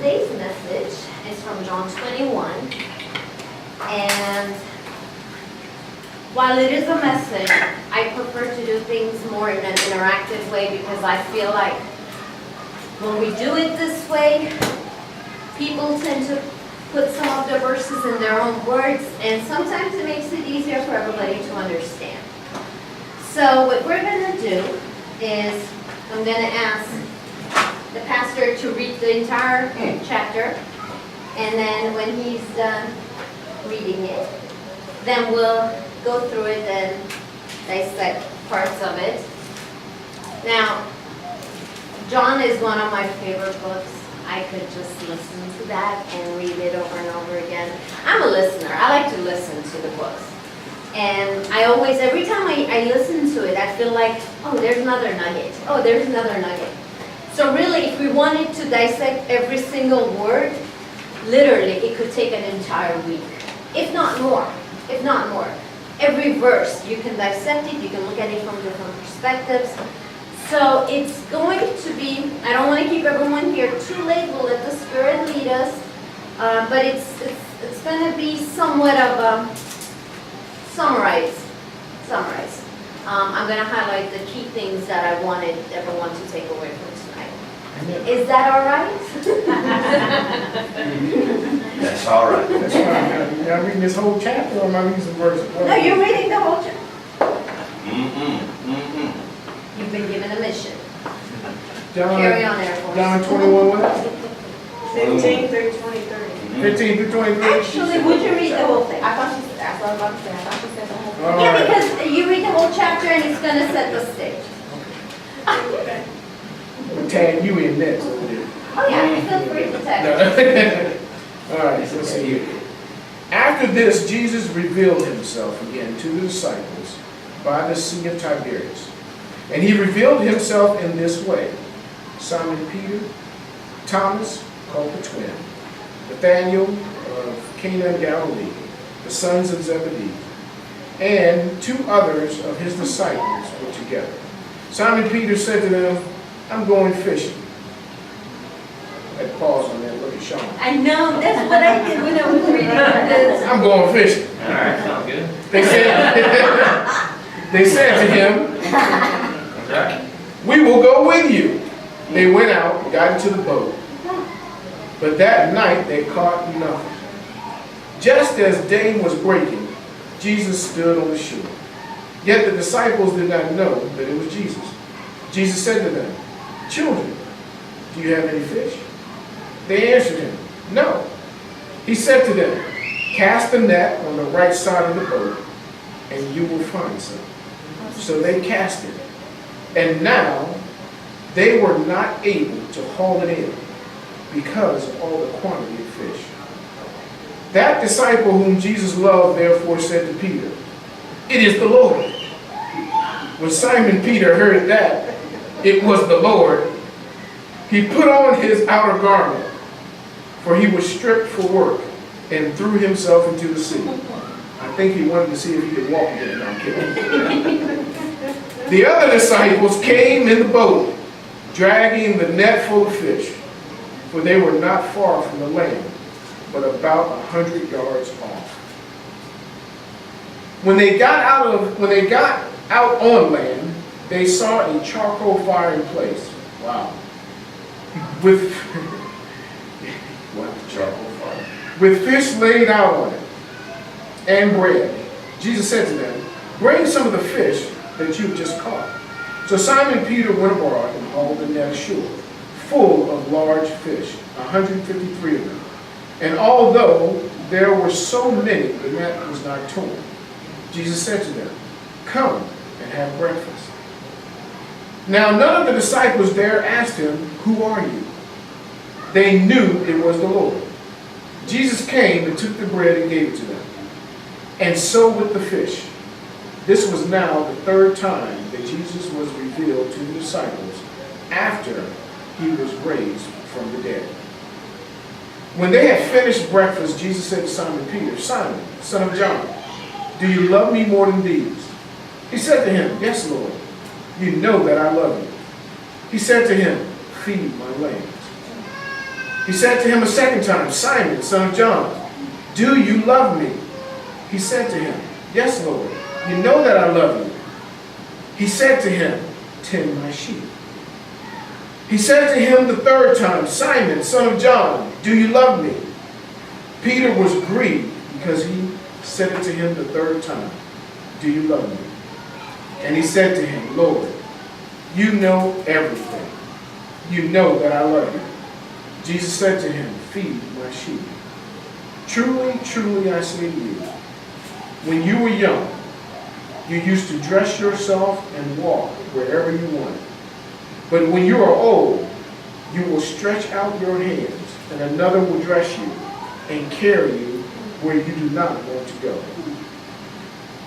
today's message is from John 21. And while it is a message, I prefer to do things more in an interactive way because I feel like when we do it this way, people tend to put some of the verses in their own words, and sometimes it makes it easier for everybody to understand. So what we're going to do is I'm going to ask the pastor to read the entire chapter, and then when he's done reading it, then we'll go through it and dissect parts of it. Now, John is one of my favorite books. I could just listen to that and read it over and over again. I'm a listener. I like to listen to the books. And I always, every time I listen to it, I feel like, oh, there's another nugget. Oh, there's another nugget. So really, if we wanted to dissect every single word, literally, it could take an entire week. If not more. If not more. Every verse, you can dissect it. You can look at it from different perspectives. So it's going to be, I don't want to keep everyone here too late. We'll let the Spirit lead us. But it's going to be somewhat of summarize. I'm going to highlight the key things that I wanted everyone to take away from tonight. Is that all right? That's all right. That's right. Am I reading this whole chapter or am I reading some verses? No, you're reading the whole chapter. Mm-mm. You've been given a mission. John, Carry on there for us. John 21, what? 15 through 23. 15 through 23? Actually, would you read the whole thing? I thought she said, that's what I was about to say. I thought she said the whole thing. All Yeah, right. because you read the whole chapter and it's going to set the stage. We'll tag you in next. Oh yeah, feel free to tag. All right, so let's see here. After this, Jesus revealed himself again to the disciples by the Sea of Tiberias. And he revealed himself in this way. Simon Peter, Thomas, called the twin, Nathanael of Cana in Galilee, the sons of Zebedee, and two others of his disciples were together. Simon Peter said to them, I'm going fishing. I pause on that, look at Sean. I know, that's what I did when I was reading this. I'm going fishing. All right, sounds good. They said to him, That's right. we will go with you. They went out and got into the boat. But that night they caught nothing. Just as day was breaking, Jesus stood on the shore. Yet the disciples did not know that it was Jesus. Jesus said to them, children, do you have any fish? They answered him, no. He said to them, cast the net on the right side of the boat, and you will find some. So they cast it. And now they were not able to haul it in because of all the quantity of fish. That disciple whom Jesus loved therefore said to Peter, it is the Lord. When Simon Peter heard that it was the Lord, he put on his outer garment, for he was stripped for work, and threw himself into the sea. I think he wanted to see if he could walk again. No, I'm kidding. The other disciples came in the boat, dragging the net full of fish, for they were not far from the land, but about 100 yards off. When they got out on land, they saw a charcoal fire in place. Wow. With Charcoal fire. with fish laid out on it, and bread. Jesus said to them, bring some of the fish that you've just caught. So Simon Peter went abroad and hauled the net ashore, full of large fish, 153 of them. And although there were so many, the net was not torn. Jesus said to them, come and have breakfast. Now none of the disciples there asked him, who are you? They knew it was the Lord. Jesus came and took the bread and gave it to them. And so with the fish. This was now the third time that Jesus was revealed to the disciples after he was raised from the dead. When they had finished breakfast, Jesus said to Simon Peter, Simon, son of John, do you love me more than these? He said to him, yes, Lord. You know that I love you. He said to him, feed my lambs. He said to him a second time, Simon, son of John, do you love me? He said to him, yes, Lord, you know that I love you. He said to him, tend my sheep. He said to him the third time, Simon, son of John, do you love me? Peter was grieved because he said it to him the third time, do you love me? And he said to him, Lord, you know everything. You know that I love you. Jesus said to him, feed my sheep. Truly, truly, I say to you, when you were young, you used to dress yourself and walk wherever you wanted. But when you are old, you will stretch out your hands, and another will dress you and carry you where you do not want to go.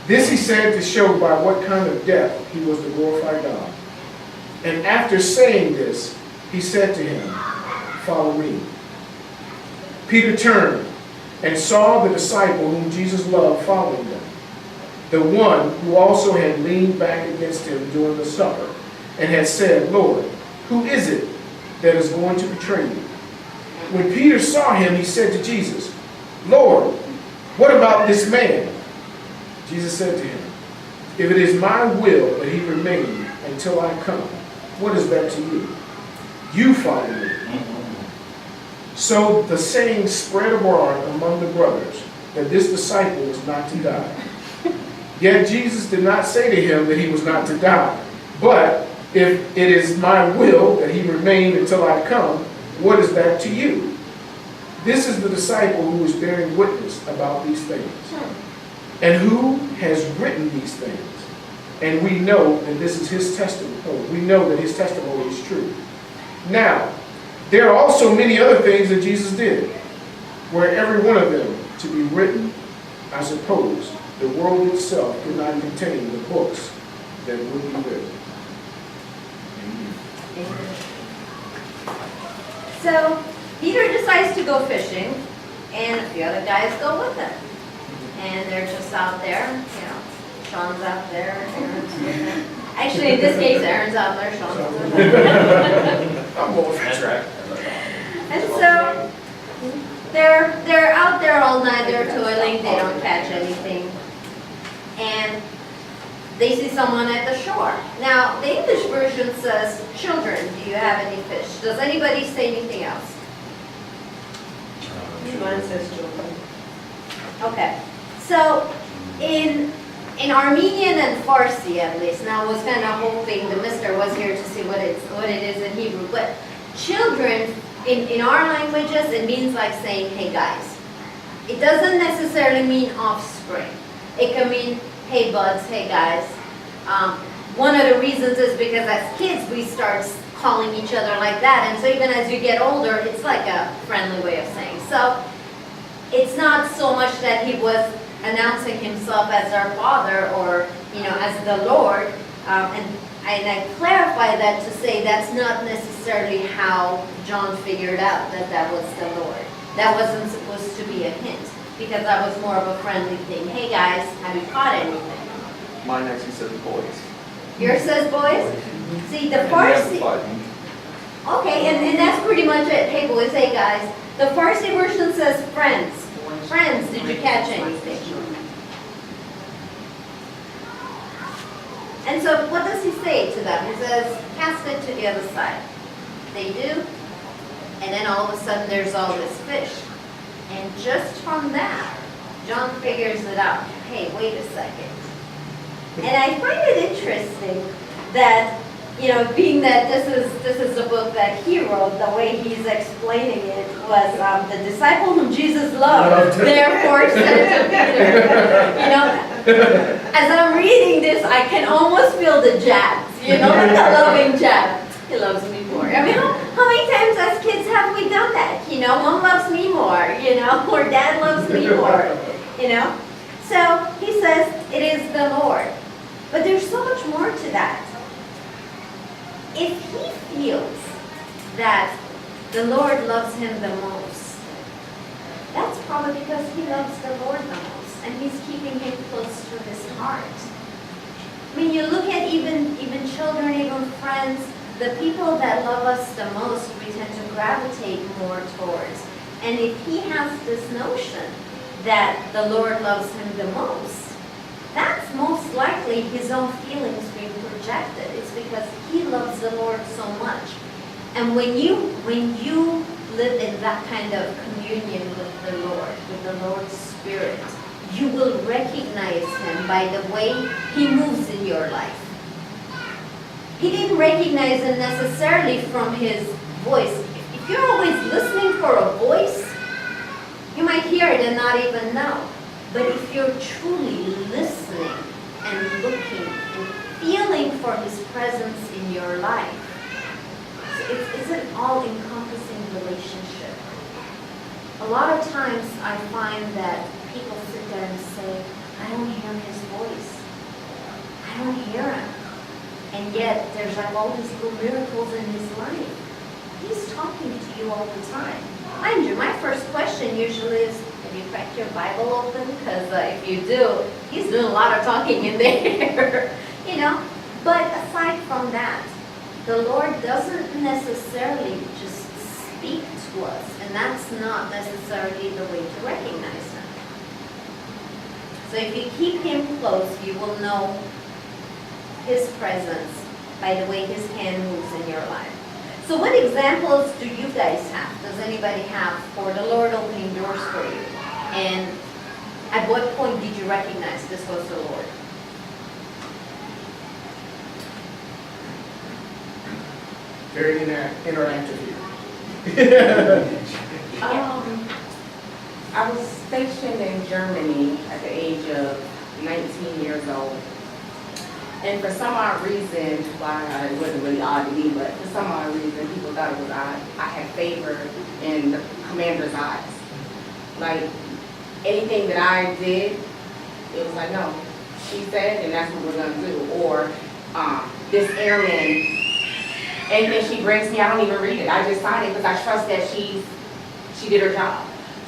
This he said to show by what kind of death he was to glorify God. And after saying this, he said to him, follow me. Peter turned and saw the disciple whom Jesus loved following them, the one who also had leaned back against him during the supper and had said, Lord, who is it that is going to betray you? When Peter saw him, he said to Jesus, Lord, what about this man? Jesus said to him, if it is my will that he remain until I come, what is that to you? You follow me. So the saying spread abroad among the brothers that this disciple was not to die. Yet Jesus did not say to him that he was not to die. But if it is my will that he remain until I come, what is that to you? This is the disciple who is bearing witness about these things, and who has written these things. And we know that this is his testimony. We know that his testimony is true. Now, there are also many other things that Jesus did, were every one of them to be written, I suppose, the world itself could not contain the books that would be written. Amen. So, Peter decides to go fishing, and a few other guys go with him. And they're just out there, you know, Sean's out there, Aaron's with him. Actually, in this case, Aaron's out there, Sean's with him. I'm going That's right. And so, they're out there all night, they're toiling, they don't catch anything. And they see someone at the shore. Now, the English version says, children, do you have any fish? Does anybody say anything else? Mine says children. Okay. So, in Armenian and Farsi at least, now I was kind of hoping the mister was here to see what it is in Hebrew, but children, in our languages, it means like saying, hey guys. It doesn't necessarily mean offspring. It can mean, hey buds, hey guys. One of the reasons is because as kids we start calling each other like that, and so even as you get older, it's like a friendly way of saying. So it's not so much that he was announcing himself as our Father or, you know, as the Lord, and I clarify that to say that's not necessarily how John figured out that that was the Lord. That wasn't supposed to be a hint, because that was more of a friendly thing. Hey guys, have you caught anything? Mine actually says boys. Yours says boys? See, the Farsi, okay, and that's pretty much it. Hey boys, hey guys. The Farsi version says friends. Friends, did you catch anything? And so what does he say to them? He says, cast it to the other side. They do, and then all of a sudden there's all this fish. And just from that, John figures it out. Hey, wait a second. And I find it interesting that, you know, being that this is a book that he wrote, the way he's explaining it was the disciple whom Jesus loved, therefore said to Peter. You know, as I'm reading this, I can almost feel the jabs, you know, the loving jab. He loves me more. I mean, how many times as kids have we done that? You know, mom loves me more, you know, or dad loves me more, you know. So he says it is the Lord. But there's so much more to that. If he feels that the Lord loves him the most, that's probably because he loves the Lord the most, and he's keeping him close to his heart. I mean, you look at even children, even friends, the people that love us the most, we tend to gravitate more towards. And if he has this notion that the Lord loves him the most, that's most likely his own feelings being projected. It's because he loves the Lord so much. And when you live in that kind of communion with the Lord, with the Lord's Spirit, you will recognize him by the way he moves in your life. He didn't recognize him necessarily from his voice. If you're always listening for a voice, you might hear it and not even know. But if you're truly listening and looking and feeling for his presence in your life, it's an all-encompassing relationship. A lot of times I find that people sit there and say, I don't hear his voice. I don't hear him. And yet there's like all these little miracles in his life. He's talking to you all the time. Mind you, my first question usually is, have you cracked your Bible open? Because if you do, he's doing a lot of talking in there. You know? But aside from that, the Lord doesn't necessarily just speak to us, and that's not necessarily the way to recognize him. So if you keep him close, you will know his presence by the way his hand moves in your life. So what examples do you guys have? Does anybody have for the Lord opening doors for you? And at what point did you recognize this was the Lord? Very interactive here. I was stationed in Germany at the age of 19 years old. And for some odd reason, why it wasn't really odd to me, but for some odd reason, people thought it was odd. I had favor in the commander's eyes. Like, anything that I did, it was like, no, she said, and that's what we're gonna do. Or this airman, anything she brings me, I don't even read it. I just sign it because I trust that she did her job.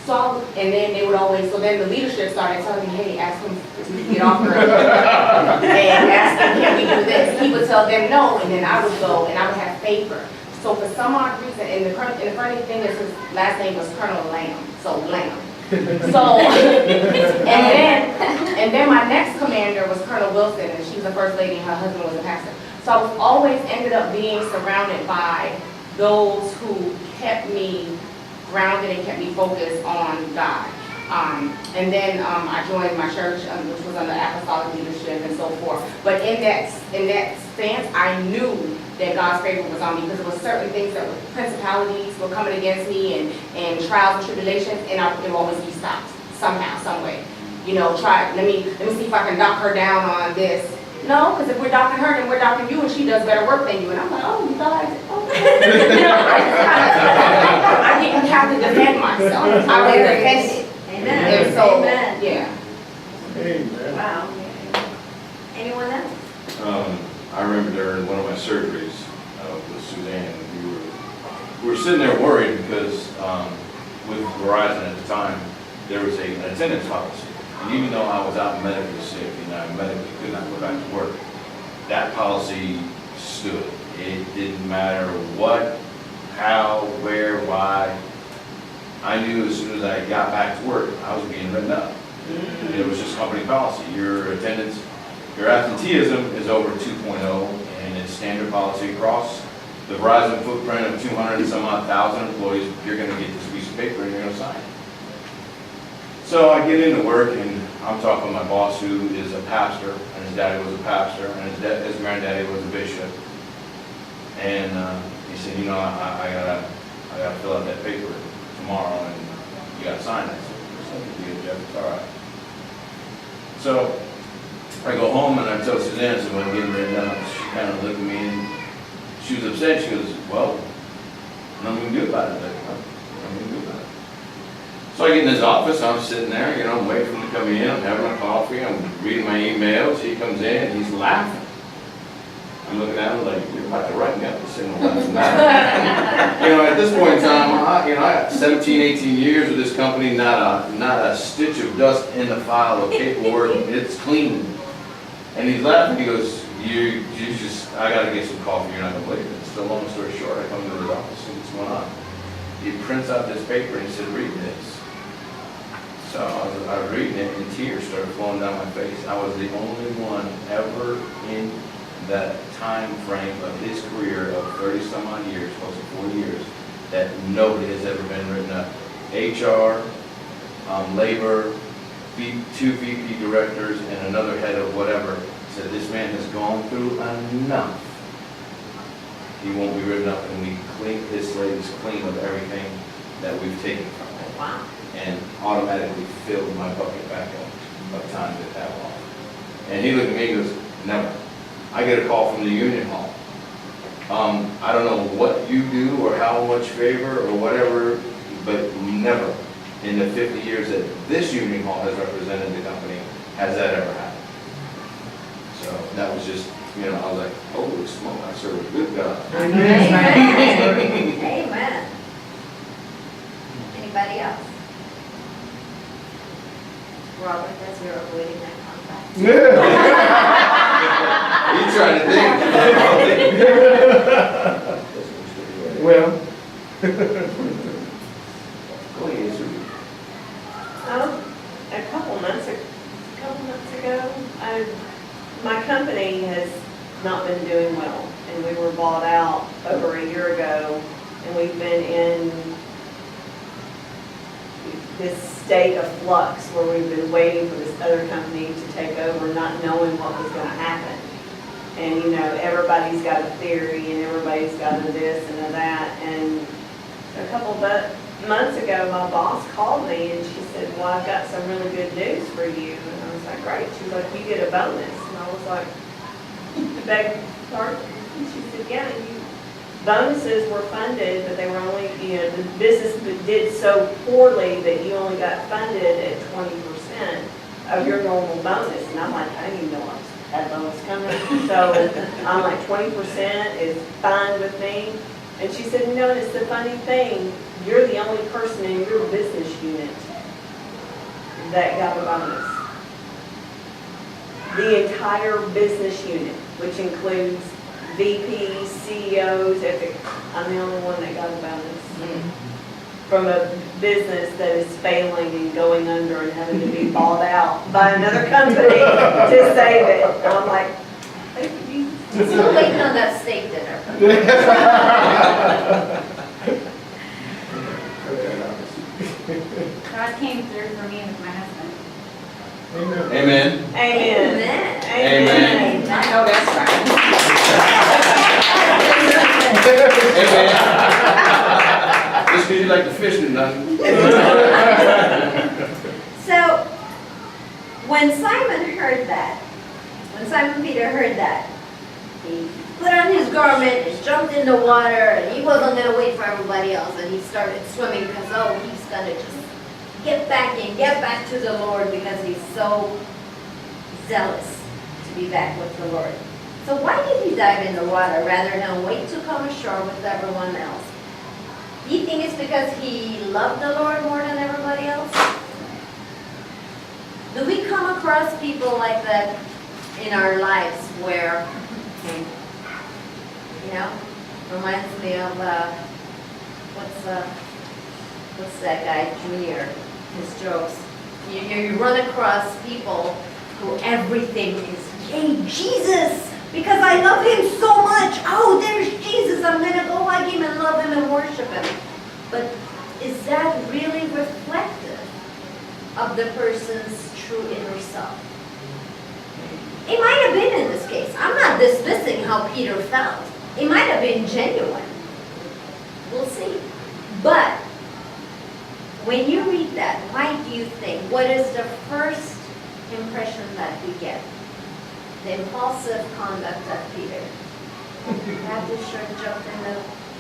So, and then they would always, so then the leadership started telling me, hey, ask him to get off her. And ask him, can we do this? He would tell them no, and then I would go and I would have favor. So for some odd reason, and the funny thing is his last name was Colonel Lamb, so Lamb. So, and then my next commander was Colonel Wilson, and she was the first lady, and her husband was a pastor. So I was always ended up being surrounded by those who kept me grounded and kept me focused on God. And then I joined my church, which was under apostolic leadership and so forth. But in that stance, I knew that God's favor was on me because there were certain things that principalities were coming against me and trials and tribulations, and it would always be stopped somehow, some way. You know, let me see if I can knock her down on this. No, because if we're docking her, then we're docking you, and she does better work than you. And I'm like, oh, you thought I did? Okay. You know, I didn't have to defend myself. I was defended. Amen. And so, Amen. yeah. Amen. Wow. Anyone else? I remember during one of my surgeries with Suzanne, we were sitting there worried because with Verizon at the time, there was an attendance policy. And even though I was out medically sick and I medically could not go back to work, that policy stood. It didn't matter what, how, where, why. I knew as soon as I got back to work, I was being written up. And it was just company policy. Your attendance, your absenteeism is over 2.0, and it's standard policy across the Verizon footprint of 200 and some odd thousand employees. You're going to get this piece of paper and you're going to sign it. So I get into work, and I'm talking with my boss, who is a pastor, and his daddy was a pastor, and his granddaddy was a bishop. And he said, you know, I gotta fill out that paper tomorrow, and you gotta sign it. I said, Jeff, it's all right. So I go home and I tell Suzanne, so I'm getting ready now. She kind of looked at me and she was upset. She goes, well, nothing we can do about it. Like, well, nothing we can do about it. So I get in his office, I'm sitting there, you know, I'm waiting for him to come in, I'm having a coffee, I'm reading my emails. He comes in and he's laughing. I'm looking at him like, you're about to write me up to say, no, that's not. You know, at this point in time, I got 17, 18 years with this company, not a stitch of dust in the file of paperwork. It's clean. And he's laughing, he goes, you just, I gotta get some coffee, you're not gonna believe it. So long story short, I come to his office, and what's going on? He prints out this paper and he said, read this. So I was reading it and tears started flowing down my face. I was the only one ever in that time frame of his career of 30 some odd years, close to 40 years, that nobody has ever been written up. HR, labor, two VP directors, and another head of whatever, said this man has gone through enough. He won't be written up, and we clean, his slate is clean of everything that we've taken from him. Wow. And automatically filled my bucket back up of time to have off. And he looked at me and goes, never. I get a call from the union hall. I don't know what you do or how much favor or whatever, but never in the 50 years that this union hall has represented the company has that ever happened. So that was just, you know, I was like, holy smoke, I serve a good God. Amen. Amen. Anybody else? Robert, as you're avoiding that contact. You trying to think? Well, Go ahead, sir. A couple months ago, my company has not been doing well, and we were bought out over a year ago, and we've been in this state of flux where we've been waiting for this other company to take over, not knowing what was going to happen. And, you know, everybody's got a theory, and everybody's got a this and a that, and a couple of months ago, my boss called me and she said, well, I've got some really good news for you. And I was like, great. She was like, you get a bonus. And I was like, beg pardon? And she said, yeah, bonuses were funded, but they were only, you know, the business did so poorly that you only got funded at 20% of your normal bonus. And I'm like, I didn't even know that bonus coming. So I'm like, 20% is fine with me. And she said, no, it's the funny thing, you're the only person in your business unit that got a bonus. The entire business unit, which includes VPs, CEOs, I'm the only one that got a bonus. From a business that is failing and going under and having to be bought out by another company to save it. And I'm like, thank you, Jesus. Still waiting on that steak dinner. God came through for me with my husband. Amen. Amen. Amen. I know that's right. Amen. Just because you like to fish and nothing. So, when Simon Peter heard that, he put on his garment and jumped in the water, and he wasn't going to wait for everybody else, and he started swimming because, he's going to just get back to the Lord because he's so zealous to be back with the Lord. So why did he dive in the water rather than wait to come ashore with everyone else? Do you think it's because he loved the Lord more than everybody else? Do we come across people like that in our lives where, reminds me of, what's that guy, Junior, his jokes. You run across people who everything is, hey, Jesus, because I love him so much. Oh, there's Jesus. I'm going to go hug him and love him and worship him. But is that really reflective of the person's true inner self? It might have been in this case. I'm not dismissing how Peter felt. It might have been genuine. We'll see. But when you read that, why do you think? What is the first impression that we get? The impulsive conduct of Peter. Grabbed his shirt, jumped in the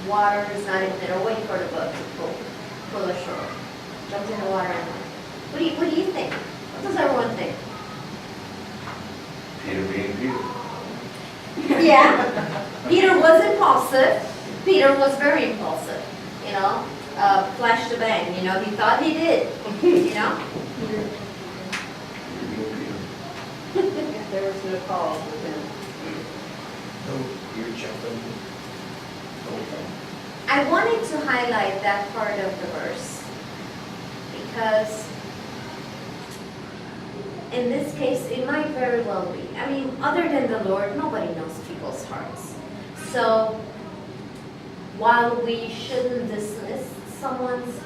water, is not even there, wait for the boat to pull ashore. Jumped in the water and what do you think? What does everyone think? Peter being Peter. Yeah. Peter was impulsive. Peter was very impulsive. Flash to bang. He thought he did. There was no cause with him. You're jumping. Okay. I wanted to highlight that part of the verse because in this case, it might very well be. I mean, other than the Lord, nobody knows people's hearts. So, while we shouldn't dismiss someone's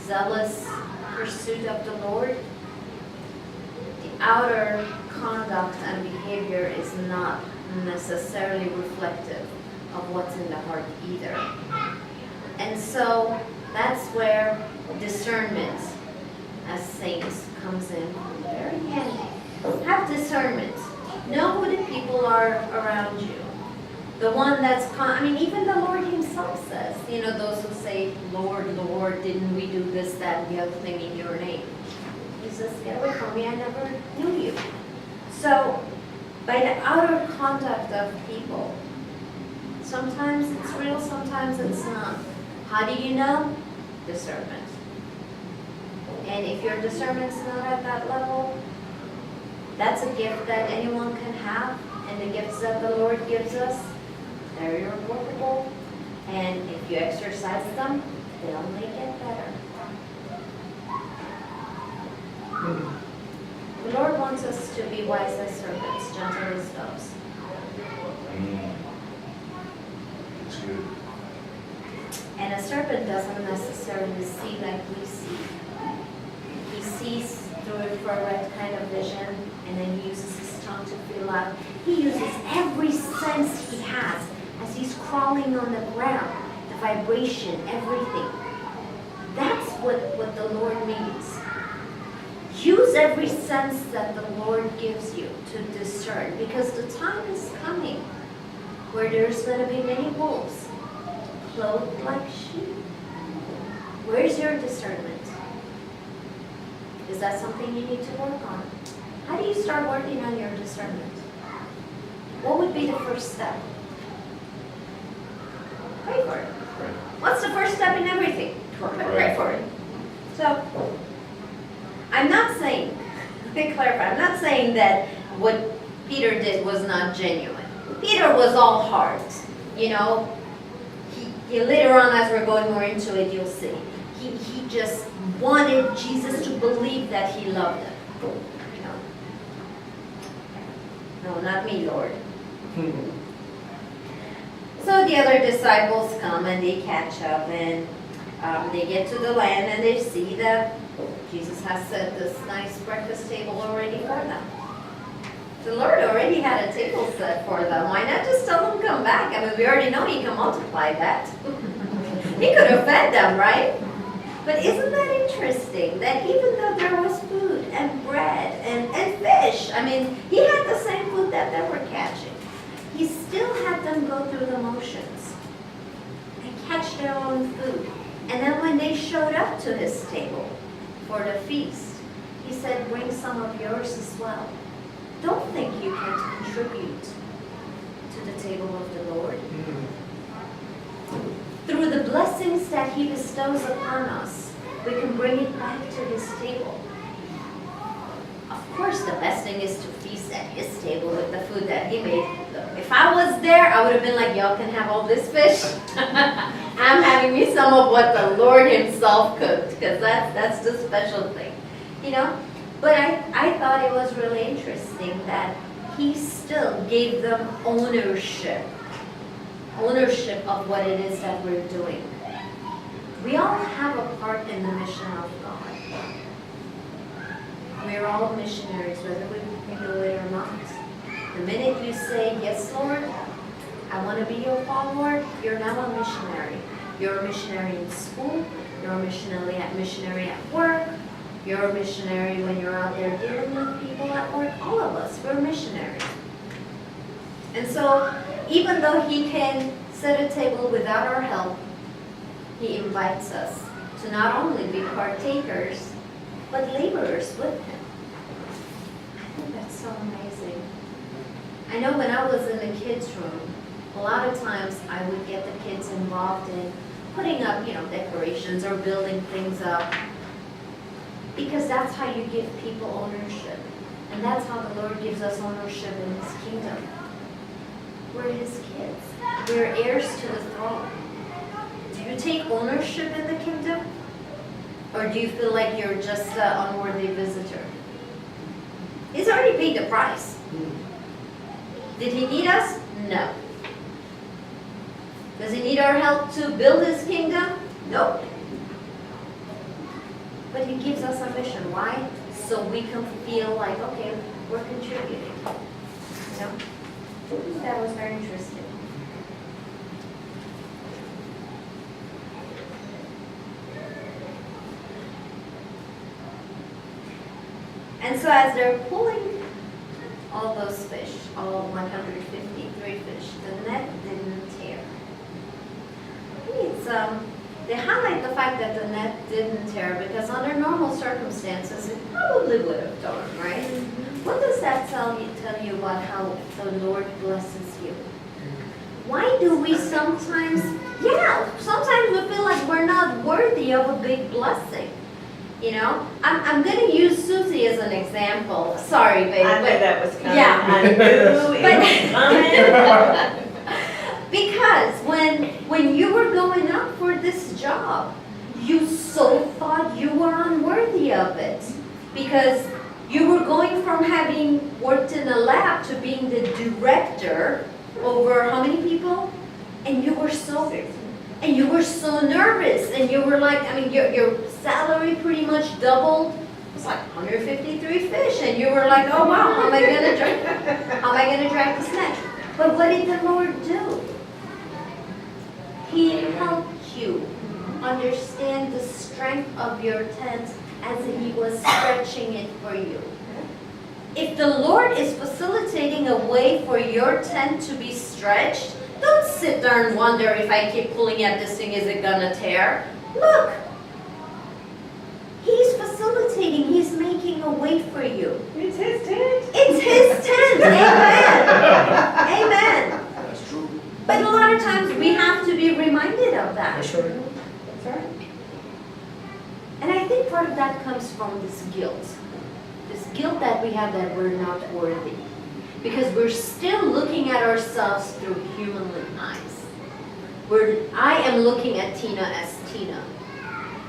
zealous pursuit of the Lord, the outer conduct and behavior is not necessarily reflective of what's in the heart either. And so, that's where discernment as saints comes in very handy. Have discernment. Know who the people are around you. The one that's, I mean, even the Lord himself says, you know, those who say, Lord, Lord, didn't we do this, that, and the other thing in your name? He says, get away from me, I never knew you. So, by the outer conduct of people, sometimes it's real, sometimes it's not. How do you know? Discernment. And if your discernment's not at that level, that's a gift that anyone can have. And the gifts that the Lord gives us, they're irrevocable. And if you exercise them, they only get better. The Lord wants us to be wise as serpents, gentle as doves. It's good. And a serpent doesn't necessarily see like we see. He sees through a infrared kind of vision, and then he uses his tongue to feel out. He uses every sense he has as he's crawling on the ground, the vibration, everything. That's what the Lord means. Use every sense that the Lord gives you to discern, because the time is coming where there's going to be many wolves clothed like sheep. Where's your discernment? Is that something you need to work on? How do you start working on your discernment? What would be the first step? Pray for it. Right. What's the first step in everything? Pray for it. So, I'm not saying, let me clarify, I'm not saying that what Peter did was not genuine. Peter was all heart. You know, he later on, as we're going more into it, you'll see. He just wanted Jesus to believe that he loved him. You know? No, not me, Lord. So the other disciples come and they catch up, and they get to the land and they see that Jesus has set this nice breakfast table already for them. The Lord already had a table set for them. Why not just tell them to come back? I mean, we already know he can multiply that. He could have fed them, right? But isn't that interesting that even though there was food and bread and fish, I mean, he had the same food that they were catching, he still had them go through the motions and catch their own food. And then when they showed up to his table for the feast, he said, bring some of yours as well. Don't think you can contribute to the table of the Lord. Through the blessings that he bestows upon us, we can bring it back to his table. Of course, the best thing is to feast at his table with the food that he made. Look, if I was there, I would have been like, y'all can have all this fish. I'm having me some of what the Lord himself cooked, because that's the special thing, you know? But I thought it was really interesting that he still gave them ownership of what it is that we're doing. We all have a part in the mission of God. We're all missionaries, whether we know it or not. The minute you say, yes, Lord, I want to be your follower, you're now a missionary. You're a missionary in school, you're a missionary at work, you're a missionary when you're out there dealing with people at work. All of us, we're missionaries. And so, even though he can set a table without our help, he invites us to not only be partakers, but laborers with him. I think that's so amazing. I know when I was in the kids' room, a lot of times I would get the kids involved in putting up, decorations or building things up, because that's how you give people ownership. And that's how the Lord gives us ownership in his kingdom. We're his kids. We're heirs to the throne. Do you take ownership in the kingdom? Or do you feel like you're just an unworthy visitor? He's already paid the price. Did he need us? No. Does he need our help to build his kingdom? Nope. But he gives us a mission. Why? So we can feel like, okay, we're contributing. You know? That was very interesting. And so as they're pulling all those fish, all 153 fish, the net didn't tear. It's, they highlight the fact that the net didn't tear because under normal circumstances it probably would have torn, right? What does that tell you about how the Lord blesses you? Why do we sometimes we feel like we're not worthy of a big blessing. You know, I'm going to use Susie as an example. Sorry, babe. I knew that was coming. Yeah. I knew it was coming. Because when you were going up for this job, you so thought you were unworthy of it. Because you were going from having worked in a lab to being the director over how many people? And you were so nervous, and you were like, I mean, your salary pretty much doubled. It was like 153 fish, and you were like, oh wow, how am I gonna drag this net? But what did the Lord do? He helped you understand the strength of your tent as he was stretching it for you. If the Lord is facilitating a way for your tent to be stretched, don't sit there and wonder if I keep pulling at this thing, is it gonna tear? Look, he's facilitating, he's making a way for you. It's his tent. It's his tent, amen. Amen. That's true. But a lot of times we have to be reminded of that. That's right. That's right. And I think part of that comes from this guilt. This guilt that we have that we're not worthy. Because we're still looking at ourselves through human eyes. I am looking at Tina as Tina,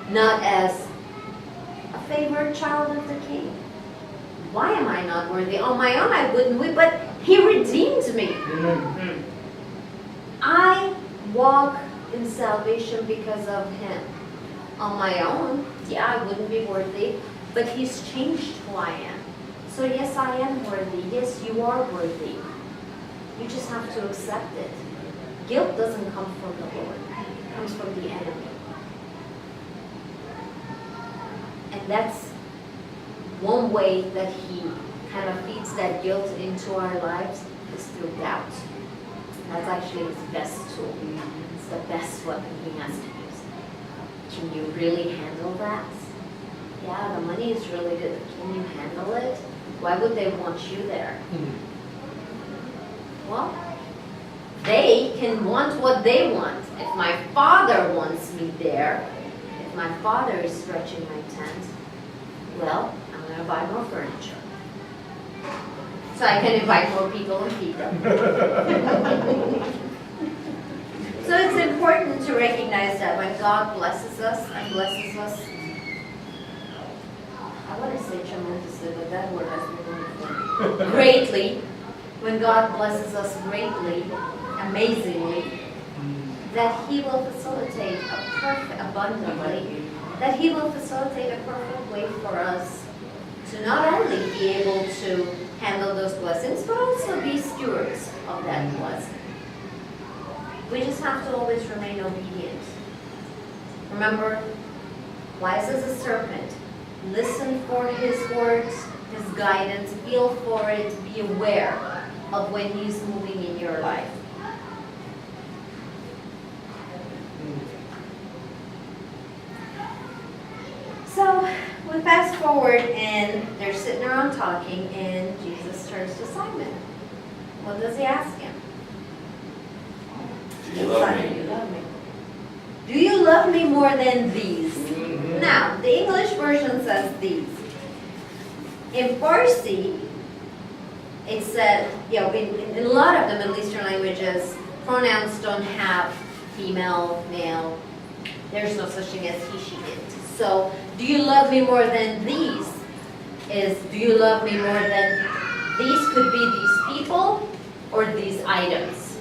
not as a favored child of the King. Why am I not worthy? On my own I wouldn't, but he redeemed me. Amen. I walk in salvation because of him. On my own, yeah, I wouldn't be worthy, but he's changed who I am. So yes, I am worthy. Yes, you are worthy. You just have to accept it. Guilt doesn't come from the Lord. It comes from the enemy. And that's one way that he kind of feeds that guilt into our lives is through doubt. That's actually his best tool. It's the best weapon he has to use. Can you really handle that? Yeah, the money is really good. Can you handle it? Why would they want you there? Well, they can want what they want. If my father wants me there, if my father is stretching my tent, well, I'm going to buy more furniture. So I can invite more people and feed them. So it's important to recognize that when God blesses us and blesses us, I want to say tremendously, but that word has been going for me. Greatly, when God blesses us greatly, amazingly, that he will facilitate a perfect, abundantly, that he will facilitate a perfect way for us to not only be able to handle those blessings, but also be stewards of that blessing. We just have to always remain obedient. Remember, wise as a serpent, listen for his words, his guidance, feel for it, be aware of when he's moving in your life. So we fast forward and they're sitting around talking and Jesus turns to Simon. What does he ask him? Do you love Simon, me? you love me. Do you love me more than these? Now, the English version says these. In Farsi, it said, in a lot of the Middle Eastern languages, pronouns don't have female, male. There's no such thing as he, she, it. So, do you love me more than these? Do you love me more than these? Could be these people or these items.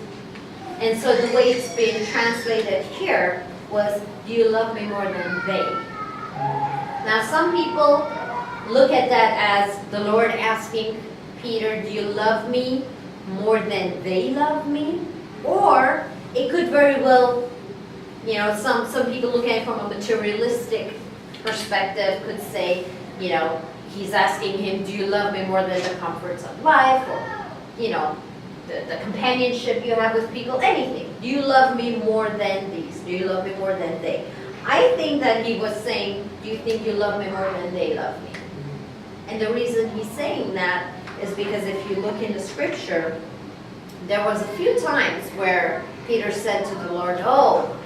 And so the way it's been translated here was, do you love me more than they? Now some people look at that as the Lord asking Peter, do you love me more than they love me? Or it could very well, some people look at it from a materialistic perspective could say, he's asking him, do you love me more than the comforts of life, or, the companionship you have with people, anything. Do you love me more than these? Do you love me more than they? I think that he was saying, do you think you love me more than they love me? And the reason he's saying that is because if you look in the scripture, there was a few times where Peter said to the Lord, oh,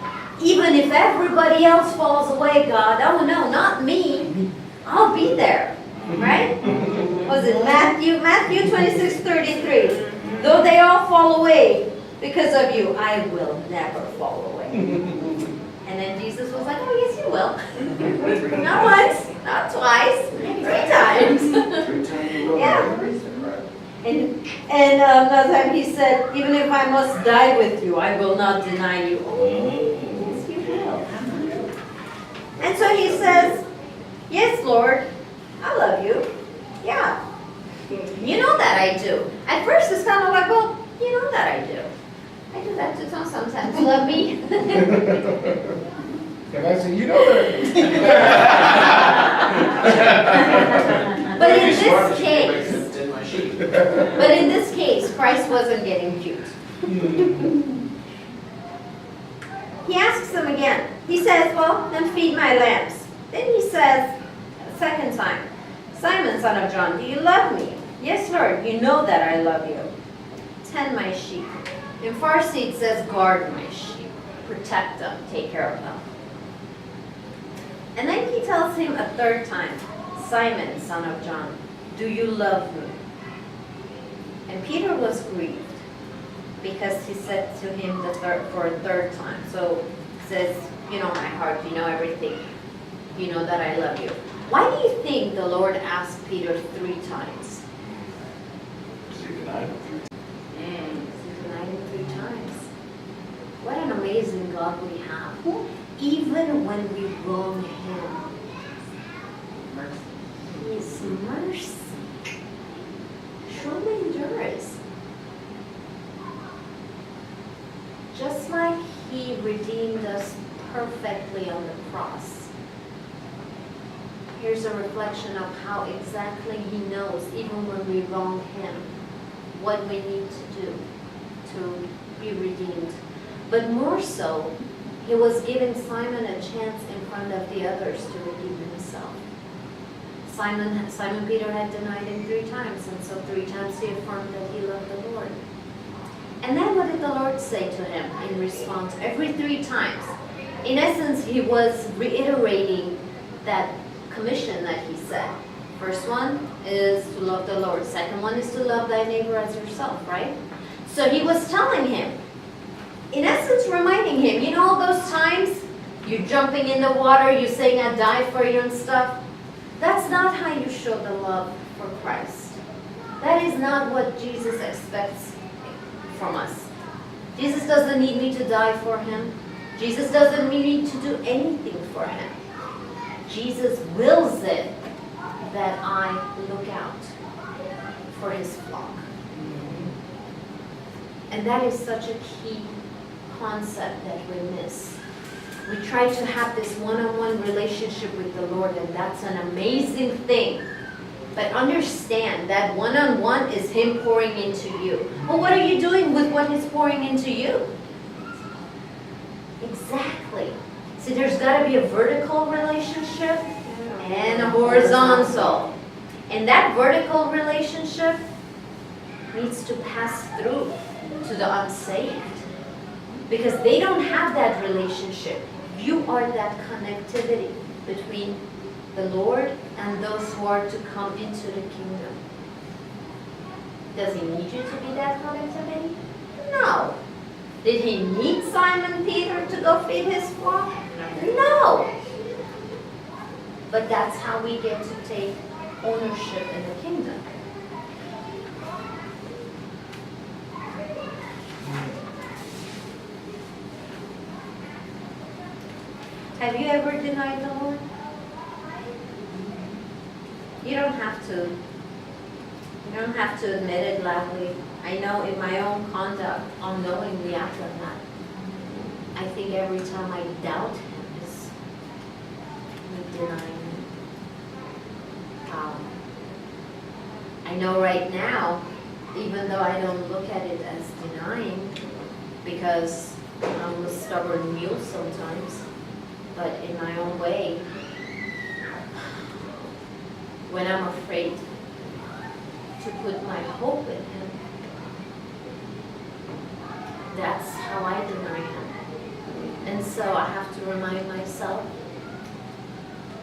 even if everybody else falls away, God, oh no, not me, I'll be there, right? Was it Matthew 26:33? Though they all fall away because of you, I will never fall away. And then Jesus was like, oh yes, you will. Not once, not twice, 3 times. 3 times you will. Yeah. And another time he said, even if I must die with you, I will not deny you. Oh, yes, you will. And so he says, yes, Lord, I love you. Yeah. You know that I do. At first it's kind of like, well, you know that I do. I do that too sometimes. You love me? And I said, you know that. But in this case, It's in my sheet. but in this case, Christ wasn't getting cute. He asks him again. He says, well, then feed my lambs. Then he says, a second time, Simon, son of John, do you love me? Yes, Lord, you know that I love you. Tend my sheep. In Farsi it says, guard my sheep. Protect them, take care of them. And then he tells him a third time, Simon, son of John, do you love me? And Peter was grieved because he said to him for a third time. So he says, you know my heart, you know everything. You know that I love you. Why do you think the Lord asked Peter 3 times? He denied him 3 times. He denied him 3 times. What an amazing God we have. Even when we wrong him, his mercy truly endures. Just like he redeemed us perfectly on the cross. Here's a reflection of how exactly he knows, even when we wrong him, what we need to do to be redeemed. But more so, he was giving Simon a chance in front of the others to redeem himself. Simon Peter had denied him 3 times, and so 3 times he affirmed that he loved the Lord. And then what did the Lord say to him in response? Every 3 times. In essence, he was reiterating that commission that he said. First one is to love the Lord. Second one is to love thy neighbor as yourself, right? So he was telling him, in essence reminding him, you know all those times you're jumping in the water, you're saying I die for you and stuff? That's not how you show the love for Christ. That is not what Jesus expects from us. Jesus doesn't need me to die for him. Jesus doesn't need me to do anything for him. Jesus wills it that I look out for his flock. And that is such a key concept that we miss. We try to have this one-on-one relationship with the Lord, and that's an amazing thing. But understand that one-on-one is him pouring into you. Well, what are you doing with what he's pouring into you? Exactly. See, there's got to be a vertical relationship and a horizontal. And that vertical relationship needs to pass through to the unsaved. Because they don't have that relationship. You are that connectivity between the Lord and those who are to come into the kingdom. Does he need you to be that connectivity? No. Did he need Simon Peter to go feed his flock? No. But that's how we get to take ownership in the kingdom. Have you ever denied the Lord? You don't have to. You don't have to admit it loudly. I know in my own conduct, unknowingly I've done that. I think every time I doubt Him is me denying Him. I know right now, even though I don't look at it as denying, because I'm a stubborn mule sometimes, but in my own way, when I'm afraid to put my hope in Him, that's how I deny Him. And so I have to remind myself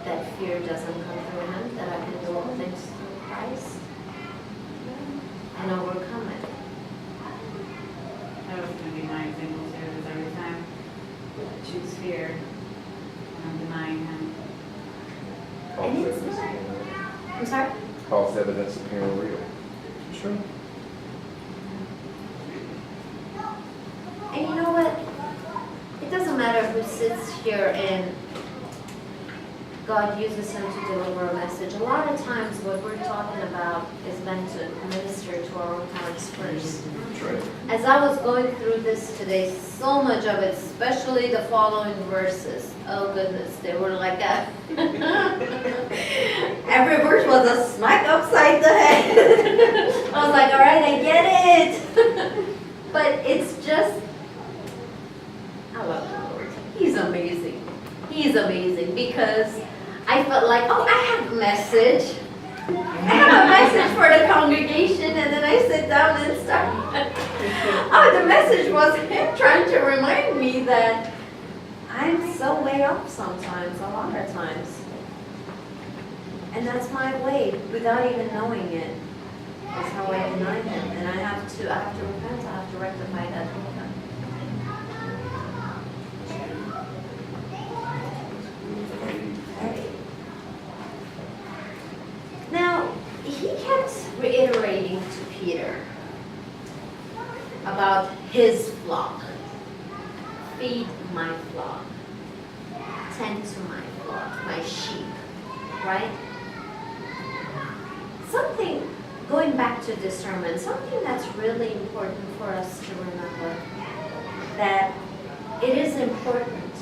that fear doesn't come through Him, that I can do all things through Christ and overcome it. That was gonna be my example too, is every time I choose fear, and I'm denying him. And False it's evidence not- appearing real. I'm sorry? False evidence appearing real. Sure. And you know what? It doesn't matter who sits here and God uses him to deliver a message. A lot of times what we're talking about is meant to minister to our own hearts first. That's right. As I was going through this today, so much of it, especially the following verses, oh goodness, they were like that. Every verse was a smack upside the head. I was like, all right, I get it. But it's just, I love the Lord. He's amazing. He's amazing because I felt like, oh, I have a message. I have a message for the congregation, and then I sit down and start. Oh, the message was him trying to remind me that I'm so way off sometimes, a lot of times. And that's my way, without even knowing it. That's how I deny him. And I have to repent, I have to rectify that whole time. Now, he kept reiterating to Peter about his flock. Feed my flock. Tend to my flock, my sheep. Right? Something, going back to discernment, something that's really important for us to remember, that it is important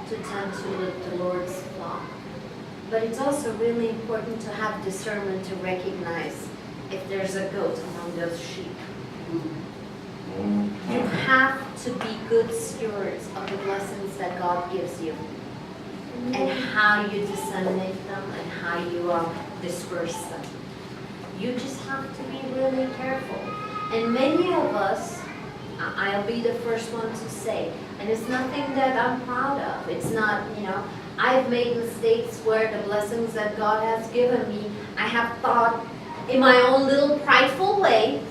to tend to the Lord's flock. But it's also really important to have discernment to recognize if there's a goat among those sheep. You have to be good stewards of the blessings that God gives you, and how you disseminate them and how you disperse them. You just have to be really careful. And many of us, I'll be the first one to say, and it's nothing that I'm proud of. It's not, I've made mistakes where the blessings that God has given me, I have thought in my own little prideful way,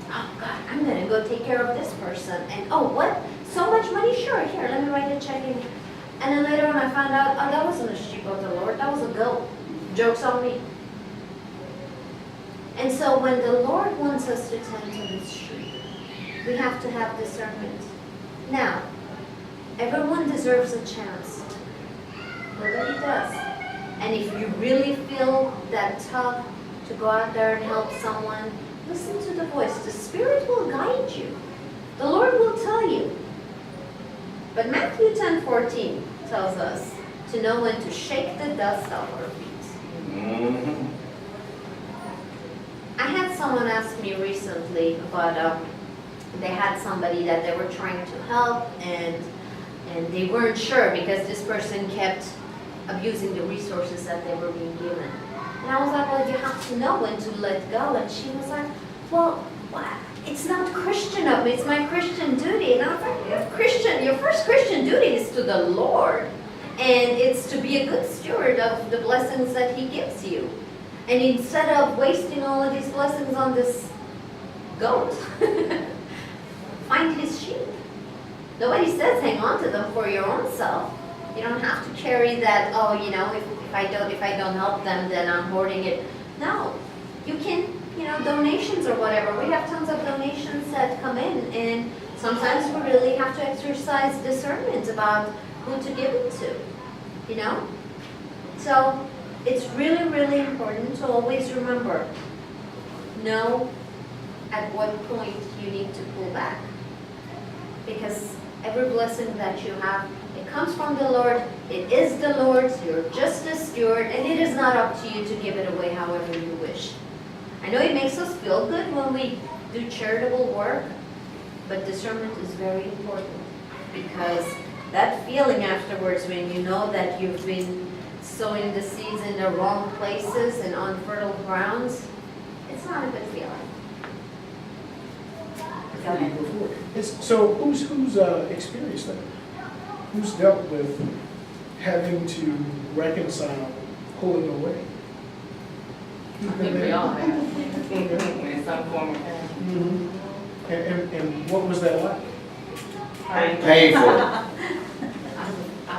oh God, I'm going to go take care of this person. And oh, what? So much money? Sure, here, let me write a check in. And then later on I found out, oh, that wasn't a sheep of the Lord, that was a goat. Joke's on me. And so when the Lord wants us to tend to His sheep, we have to have discernment. Now, everyone deserves a chance. Nobody does. And if you really feel that tug to go out there and help someone, listen to the voice. The Spirit will guide you. The Lord will tell you. But Matthew 10:14 tells us to know when to shake the dust off our feet. I had someone ask me recently about they had somebody that they were trying to help, and they weren't sure because this person kept abusing the resources that they were being given. And I was like, well, you have to know when to let go. And she was like, well, it's not Christian of me, it's my Christian duty. And I was like, your first Christian duty is to the Lord. And it's to be a good steward of the blessings that He gives you. And instead of wasting all of these blessings on this goat. Find his sheep. Nobody says hang on to them for your own self. You don't have to carry that, oh, you know, if I don't help them, then I'm hoarding it. No, you can, you know, donations or whatever. We have tons of donations that come in, and sometimes we really have to exercise discernment about who to give it to, you know? So it's really, really important to always remember, know at what point you need to pull back. Because every blessing that you have, it comes from the Lord, it is the Lord's, you're just a steward, and it is not up to you to give it away however you wish. I know it makes us feel good when we do charitable work, but discernment is very important, because that feeling afterwards when you know that you've been sowing the seeds in the wrong places and on fertile grounds, it's not a good feeling. Go ahead. So who's experienced that? Who's dealt with having to reconcile pulling away? I think we all have, in some form or fashion. Mm-hmm. And what was that like? Painful. I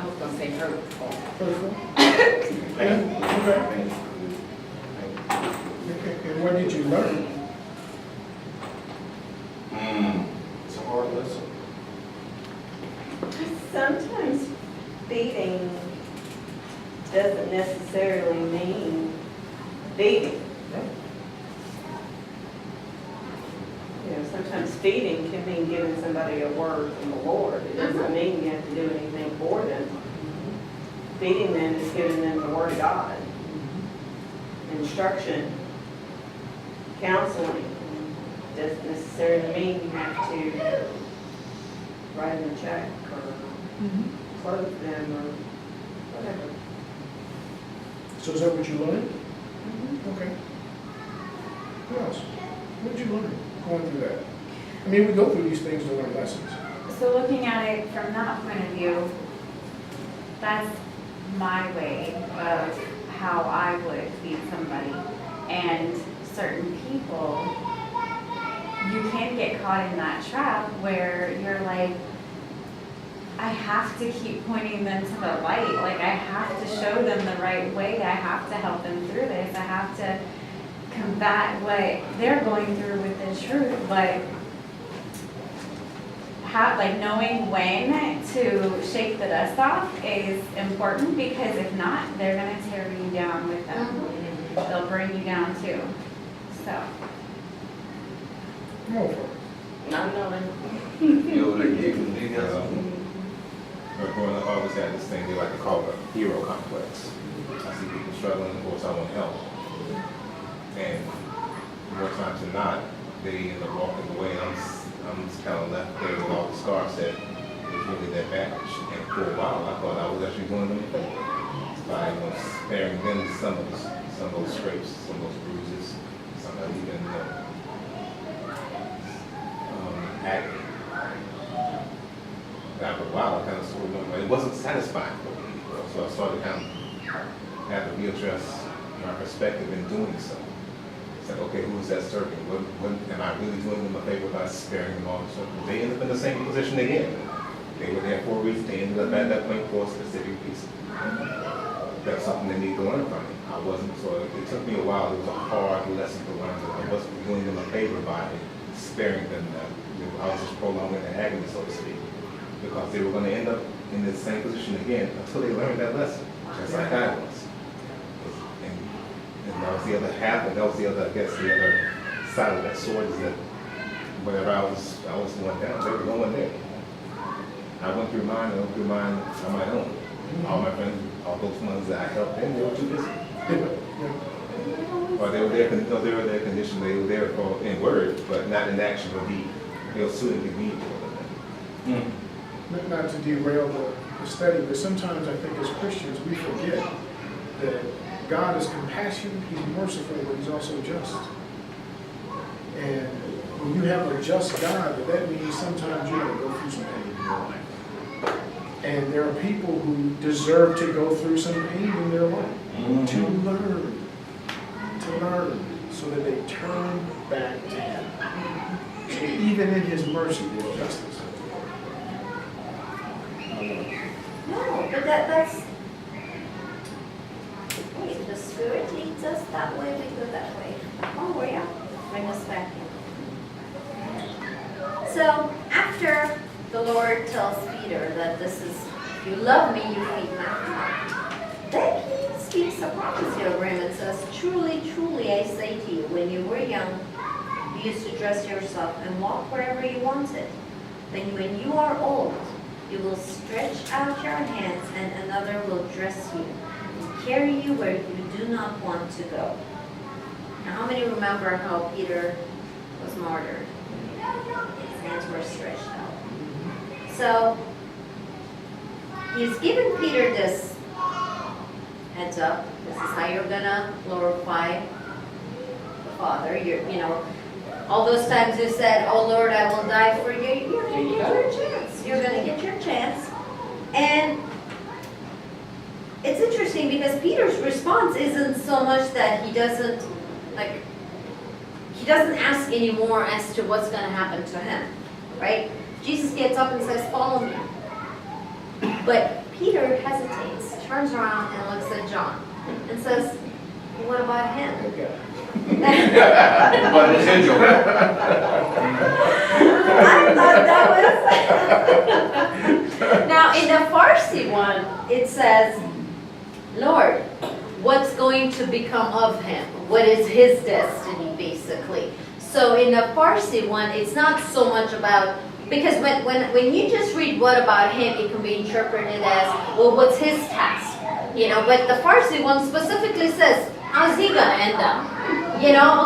was gonna say hurtful. Hurtful? Painful. Okay. And what did you learn? It's a hard lesson. Sometimes feeding doesn't necessarily mean feeding. You know, sometimes feeding can mean giving somebody a word from the Lord. It doesn't mean you have to do anything for them. Feeding them is giving them the Word of God. Instruction, counseling, doesn't necessarily mean you have to write them a check or clothe them or whatever. So is that what you learned? Okay. What else? What did you learn going through that? I mean, we go through these things to learn lessons. So looking at it from that point of view, that's my way of how I would feed somebody. And certain people, you can get caught in that trap where you're like, I have to keep pointing them to the light. Like, I have to show them the right way. I have to help them through this. I have to combat what they're going through with the truth. But knowing when to shake the dust off is important, because if not, they're going to tear you down with them. They'll bring you down too. So. Come on, folks. Not knowing. Growing up, I always had this thing they like to call a hero complex. I see people struggling, of course I want to help. And more times than not, they end up walking away. I'm just kind of left there with all the scars that was really their baggage. And for a while, I thought I was actually doing them a favor by sparing them some of those scrapes, some of those bruises, some of even agony. After a while, I kind of sort of went, it wasn't satisfying for me, so I started kind of have to readdress my perspective in doing so. It's like, okay, who is that serving? What am I really doing them a favor by sparing them all the stuff? They ended up in the same position again. They were there for a reason. They ended up at that point for a specific reason. That's something they need to learn from me. I wasn't, so it took me a while. It was a hard lesson to learn that I wasn't doing them a favor by sparing them. I was just prolonging the agony, so to speak, because they were going to end up in the same position again until they learned that lesson, just like I was. And that was the other half, and that was the other, I guess, the other side of that sword is that whenever I was going down, they were going there. I went through mine on my own. All my friends, all those ones that I helped them, they were too busy. Or they were there, no, they were there conditioned, they were there for, in word, but not in action or deed. They were suited to be for them. Not to derail the study, but sometimes I think as Christians we forget that God is compassionate, He's merciful, but He's also just. And when you have a just God, that means sometimes you're going to go through some pain in your life. And there are people who deserve to go through some pain in their life to learn, so that they turn back to Him. Even in his mercy, there's justice. No, but that's, wait, the Spirit leads us that way, we go that way. Oh, yeah, bring us back in. So, after the Lord tells Peter that this is, if you love me, you feed my flock, then he speaks a promise here over him and says, truly, truly, I say to you, when you were young, you used to dress yourself and walk wherever you wanted. Then when you are old, you will stretch out your hands and another will dress you and carry you where you do not want to go. Now, how many remember how Peter was martyred? His hands were stretched out. So, he's given Peter this heads up. This is how you're gonna glorify the Father. All those times you said, "Oh Lord, I will die for you," you're gonna get your chance. You're gonna get your chance. And it's interesting because Peter's response isn't so much that he doesn't ask anymore as to what's gonna happen to him, right? Jesus gets up and says, "Follow me." But Peter hesitates, turns around and looks at John and says, "What about him?" But it's in your I thought that was... Now, in the Farsi one, it says, "Lord, what's going to become of him? What is his destiny," basically. So in the Farsi one, it's not so much about, because when you just read "what about him," it can be interpreted as, well, what's his task? But the Farsi one specifically says, how's he gonna end up?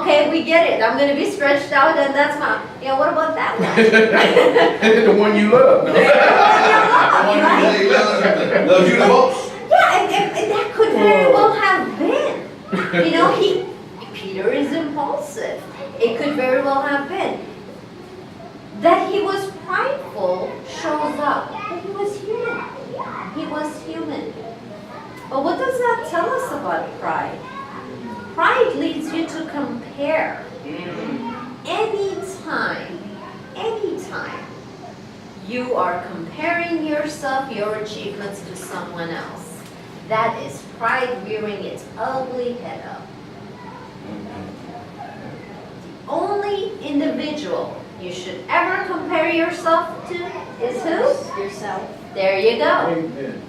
Okay, we get it. I'm gonna be stretched out and that's my, what about that one? The one you love. No? The one who loves you the most. Yeah, and that could very well have been. Peter is impulsive. It could very well have been. That he was prideful shows up. But he was human. He was human. But what does that tell us about pride? Pride leads you to compare. Anytime you are comparing yourself, your achievements to someone else, that is pride rearing its ugly head up. The only individual you should ever compare yourself to is who? Yourself. There you go. Amen.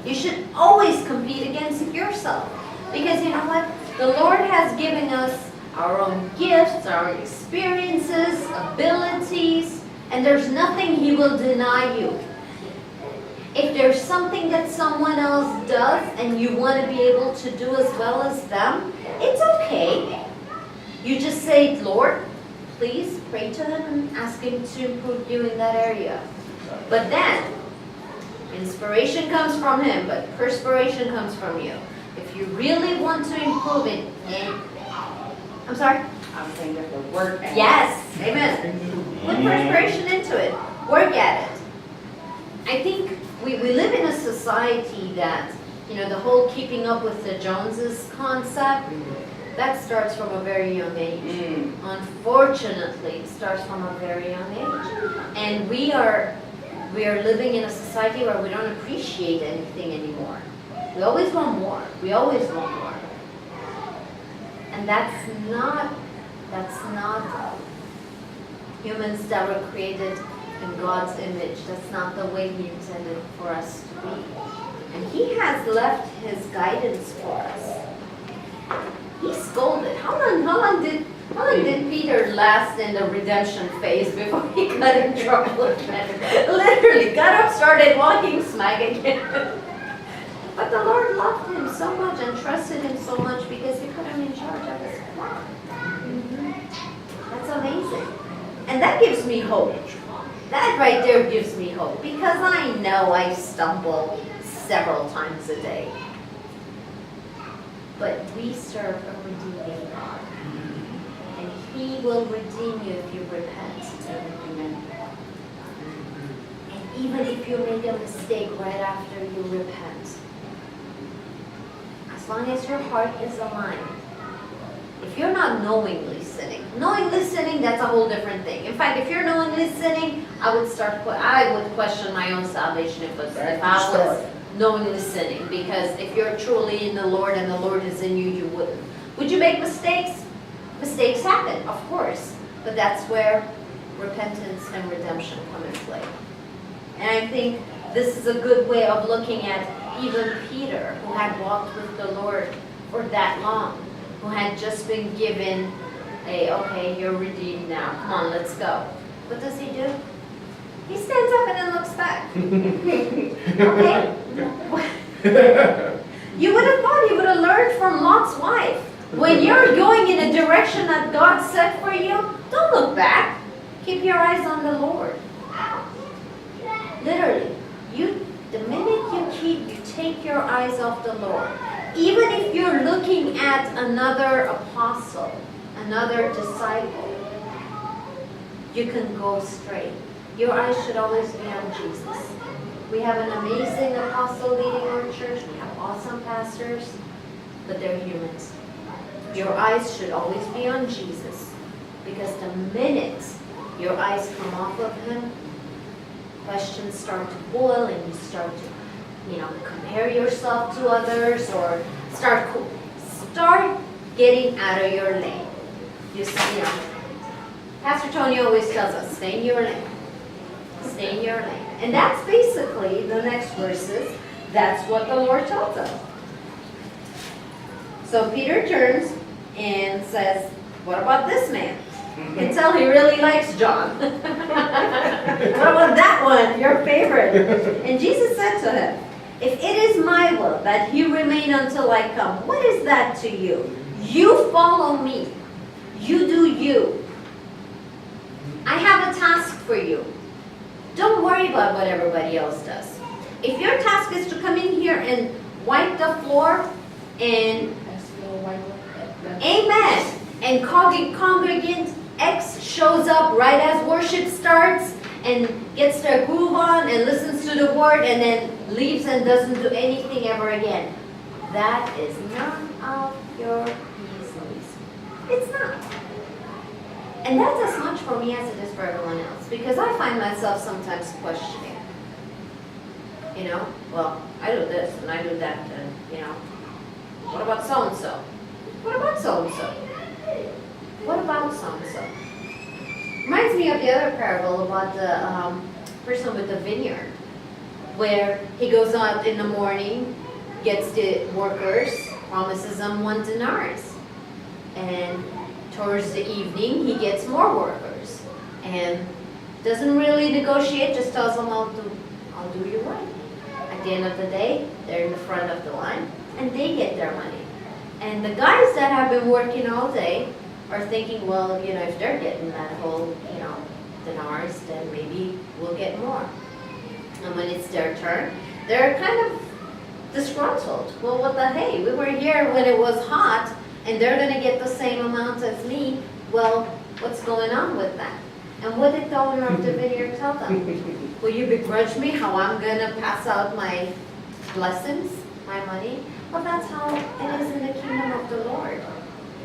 You should always compete against yourself. Because you know what? The Lord has given us our own gifts, our experiences, abilities, and there's nothing He will deny you. If there's something that someone else does and you want to be able to do as well as them, it's okay. You just say, "Lord, please pray to Him and ask Him to improve you in that area." But then, inspiration comes from Him, but perspiration comes from you. If you really want to improve it, I'm sorry? I'm saying you have to work at it. Yes, amen. Put perspiration into it. Work at it. I think we live in a society that, the whole keeping up with the Joneses concept, that starts from a very young age. Unfortunately, it starts from a very young age. And we are living in a society where we don't appreciate anything anymore. We always want more. We always want more. And that's not humans that were created in God's image. That's not the way He intended for us to be. And He has left His guidance for us. He scolded. How long did Peter last in the redemption phase before he got in trouble again? Literally got up, started walking smack again. But the Lord loved him so much and trusted him so much because He put him in charge of His flock. That's amazing. And that gives me hope. That right there gives me hope because I know I stumble several times a day. But we serve a redeeming God. And He will redeem you if you repent. Amen. And even if you make a mistake right after you repent, as long as your heart is aligned, If you're not knowingly sinning, that's a whole different thing. In fact, if you're knowingly sinning, I would question my own salvation if I was knowingly sinning. Because if you're truly in the Lord and the Lord is in you, you wouldn't. Would you make mistakes? Mistakes happen, of course. But that's where repentance and redemption come into play. And I think this is a good way of looking at even Peter, who had walked with the Lord for that long, who had just been given okay, you're redeemed now. Come on, let's go. What does he do? He stands up and then looks back. Okay? You would have thought he would have learned from Lot's wife. When you're going in a direction that God set for you, don't look back. Keep your eyes on the Lord. Literally, the minute you take your eyes off the Lord, even if you're looking at another apostle, another disciple, you can go straight. Your eyes should always be on Jesus. We have an amazing apostle leading our church. We have awesome pastors, but they're humans. Your eyes should always be on Jesus, because the minute your eyes come off of him, questions start to boil and you start to, compare yourself to others or start getting out of your lane. You see, Pastor Tony always tells us, stay in your lane. Stay in your lane. And that's basically the next verses. That's what the Lord tells us. So Peter turns and says, what about this man? You can tell he really likes John. What about that one, your favorite? And Jesus said to him, if it is my will that you remain until I come, what is that to you? You follow me. You do you. I have a task for you. Don't worry about what everybody else does. If your task is to come in here and wipe the floor and amen, and congregant X shows up right as worship starts and gets their groove on and listens to the word and then leaves and doesn't do anything ever again. That is none of your business. It's not. And that's as much for me as it is for everyone else, because I find myself sometimes questioning. Well, I do this and I do that, and what about so-and-so? What about so-and-so? What about so-and-so? Reminds me of the other parable about the person with the vineyard, where he goes out in the morning, gets the workers, promises them 1 denarius. And towards the evening, he gets more workers. And doesn't really negotiate, just tells them, I'll do you right. At the end of the day, they're in the front of the line, and they get their money. And the guys that have been working all day are thinking, well, if they're getting that whole, denarius, then maybe we'll get more. And when it's their turn, they're kind of disgruntled. Well, what the hey? We were here when it was hot, and they're going to get the same amount as me. Well, what's going on with that? And what did the owner of the vineyard tell them? Will you begrudge me how I'm going to pass out my blessings, my money? Well, that's how it is in the kingdom of the Lord.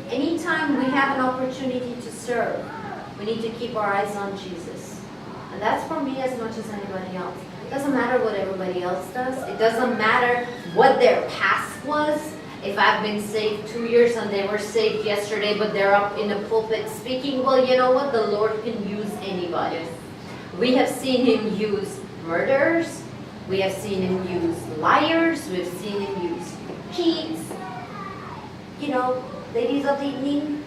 Anytime we have an opportunity to serve, we need to keep our eyes on Jesus. And that's for me as much as anybody else. It doesn't matter what everybody else does. It doesn't matter what their past was. If I've been saved 2 years and they were saved yesterday, but they're up in the pulpit speaking, well, you know what? The Lord can use anybody. We have seen him use murderers. We have seen him use liars. We've seen him use cheats. Ladies of the evening,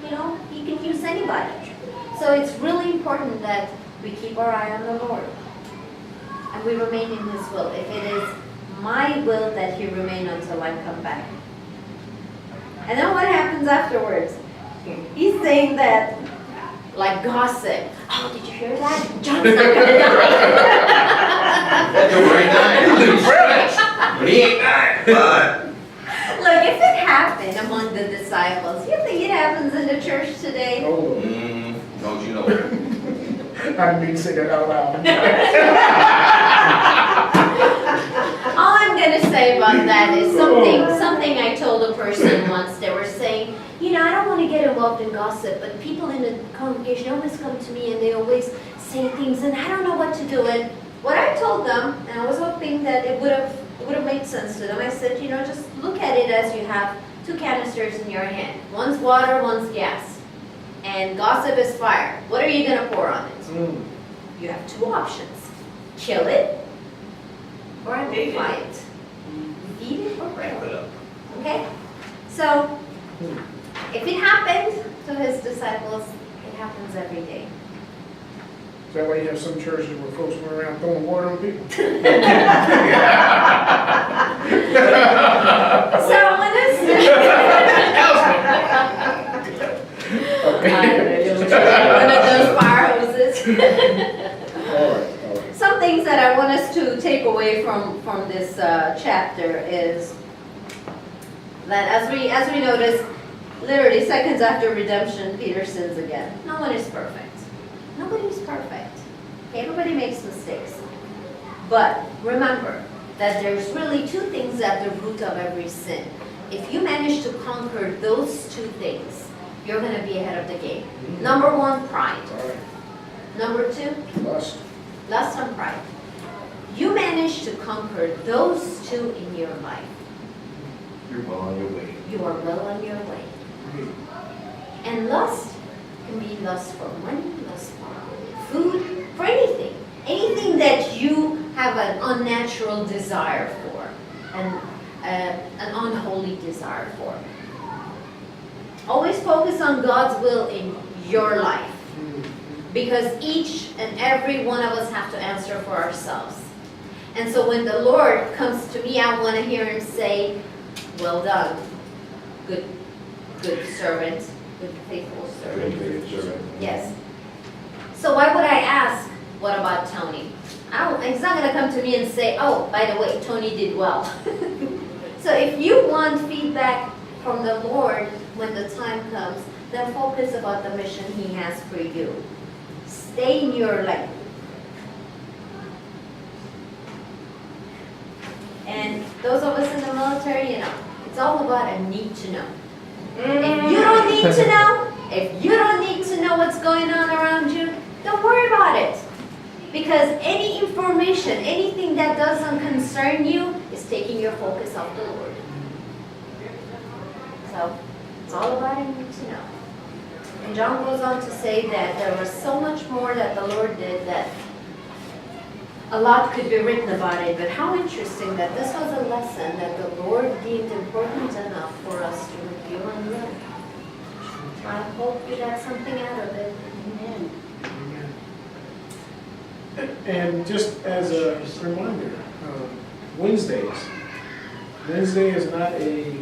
he can use anybody. So it's really important that we keep our eye on the Lord. And we remain in his will. If it is my will that he remain until I come back. And then what happens afterwards? He's saying that, like gossip. Oh, did you hear that? John's not gonna die. That's a great night. But he ain't dying. But Look, if it happened among the disciples, you think it happens in the church today? Oh, don't you know? I didn't mean to say that out loud. All I'm going to say about that is something I told a person once. They were saying, I don't want to get involved in gossip, but people in the congregation always come to me and they always say things and I don't know what to do. And what I told them, and I was hoping that it would have made sense to them, I said, just look at it as you have 2 canisters in your hand. One's water, one's gas. And gossip is fire. What are you going to pour on it? You have 2 options. Kill it or amplify it. Feed it or break it. Okay? So, if it happened to his disciples, it happens every day. Is that why you have some churches where folks went around throwing water on people? So when one of those fire hoses. All right. Some things that I want us to take away from this chapter is that as we notice, literally seconds after redemption, Peter sins again. No one is perfect. Nobody's perfect. Okay, everybody makes mistakes. But remember that there's really 2 things at the root of every sin. If you manage to conquer those 2 things, you're going to be ahead of the game. Number 1, pride. All right. Number 2, Lust. lust and pride. You manage to conquer those 2 in your life, You're well on your way. you are well on your way. And lust can be lust for money, lust for food, for anything. Anything that you have an unnatural desire for, and an unholy desire for. Always focus on God's will in your life. Because each and every one of us have to answer for ourselves. And so when the Lord comes to me, I want to hear him say, well done, good servant, good faithful servant. Yes. So why would I ask, what about Tony? He's not going to come to me and say, oh, by the way, Tony did well. So if you want feedback from the Lord when the time comes, then focus about the mission he has for you. Stay in your lane. And those of us in the military, it's all about a need to know. If you don't need to know, if you don't need to know what's going on around you, don't worry about it. Because any information, anything that doesn't concern you, is taking your focus off the Lord. So, it's all about a need to know. And John goes on to say that there was so much more that the Lord did that a lot could be written about it. But how interesting that this was a lesson that the Lord deemed important enough for us to review and learn. I hope you got something out of it. Amen. And just as a reminder, Wednesday is not a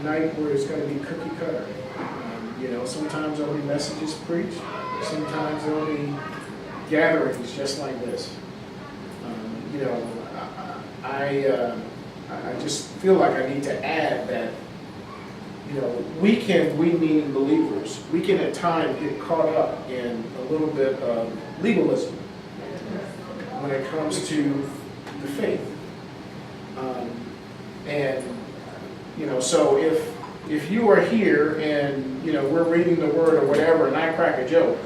night where it's going to be cookie cutter. Sometimes there'll be messages preached. Sometimes there'll be gatherings just like this. I just feel like I need to add that, we meaning believers, we can at times get caught up in a little bit of legalism when it comes to the faith. So if you are here and, we're reading the word or whatever and I crack a joke,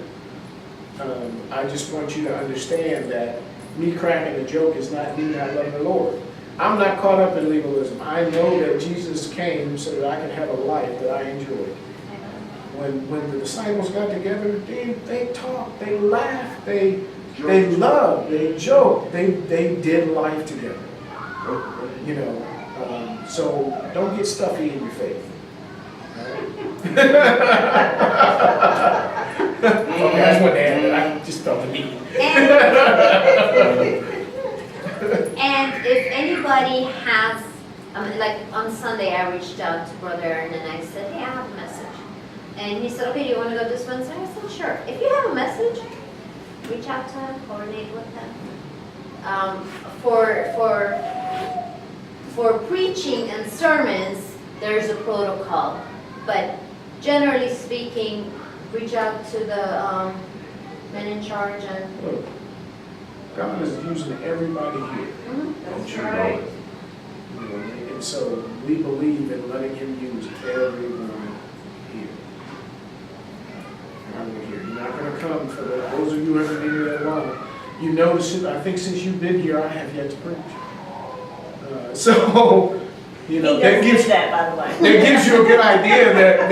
I just want you to understand that me cracking a joke is not me not loving the Lord. I'm not caught up in legalism. I know that Jesus came so that I can have a life that I enjoy. When the disciples got together, they talked, they laughed, they loved, they joked, they did life together. So don't get stuffy in your faith. Okay, I just wanted to add that. I just felt the need. And if anybody has, like on Sunday I reached out to Brother Aaron and I said, hey, I have a message. And he said, okay, do you want to go this Wednesday? I said, sure. If you have a message, reach out to him, coordinate with him. For preaching and sermons, there's a protocol. But generally speaking, reach out to the men in charge and... Look, God is using everybody here. That's right. And so we believe in letting him use everyone here. Everyone here. You're not going to come for those of you who haven't been here that long. You notice it, I think since you've been here, I have yet to preach. So, you know, He that doesn't gives, do that, by the way. that gives you a good idea that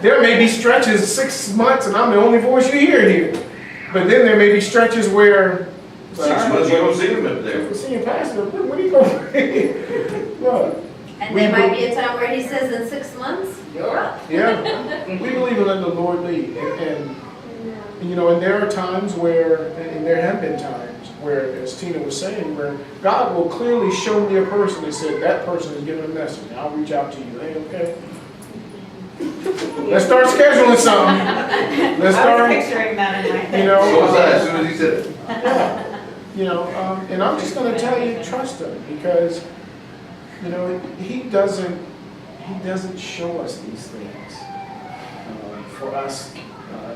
there may be stretches 6 months and I'm the only voice you hear here. But then there may be stretches where 6 months you don't see him up there. we're seeing Pastor, what are you going? Look, And We there might will- be a time where he says in 6 months, you're up. yeah, we believe in letting the Lord lead. And, you know, and there are times where, and there have been times where, as Tina was saying, where God will clearly show me a person and said, that person is giving a message. I'll reach out to you. Hey, okay? Let's start scheduling something. Let's I was start, picturing that in my head. you know. So was I, as soon as he said it. Yeah. You know, and I'm just going to tell you, trust him, because, you know, he doesn't show us these things for us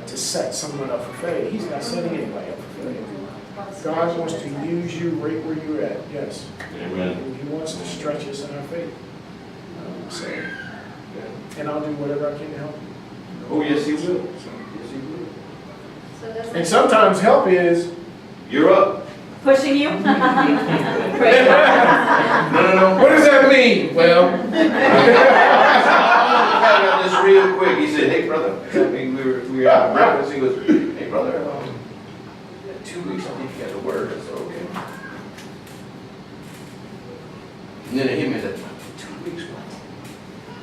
to set someone up for failure. He's not setting anybody up for failure. God wants to use you right where you're at, yes. Amen. He wants to stretch us in our faith. So, yeah. And I'll do whatever I can to help you. Oh, yes, he will. So, Yes, he will. So doesn't and sometimes help is, You're up. Pushing you? No, no. what does that mean? Well, I got this real quick. He said, hey, brother. I mean, we were out of breakfast. He goes, hey, brother, 2 weeks, I think you got the word. I said, okay. And then it hit me, I said, 2 weeks, what?